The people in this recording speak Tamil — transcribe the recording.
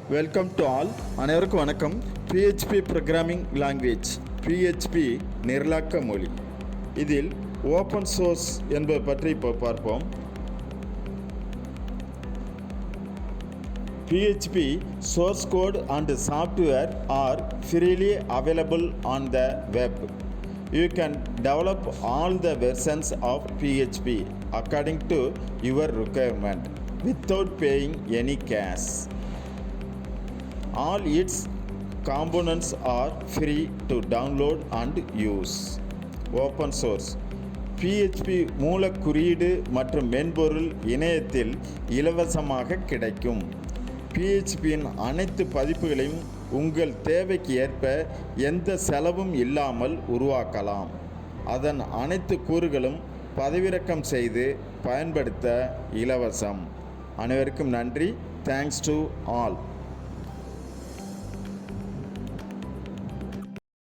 Welcome to all. அனைவருக்கும் வணக்கம். PHP ப்ரோக்ராமிங் லாங்குவேஜ், PHP நிரலாக்க மொழி. இதில் ஓப்பன் சோர்ஸ் என்பது பற்றி இப்போ பார்ப்போம். PHP source code and software are freely available on the web. You can develop all the versions of PHP according to your requirement without paying any cash. All its components are free to download and use. Open source PHP மூல குறியீடு மற்றும் மென்பொருள் இணையத்தில் இலவசமாக கிடைக்கும். PHPயின் அனைத்து பதிப்புகளையும் உங்கள் தேவைக்கு ஏற்ப எந்த செலவும் இல்லாமல் உருவாக்கலாம். அதன் அனைத்து கூறுகளும் பதிவிறக்கம் செய்து பயன்படுத்த இலவசம். அனைவருக்கும் நன்றி. Thanks to all.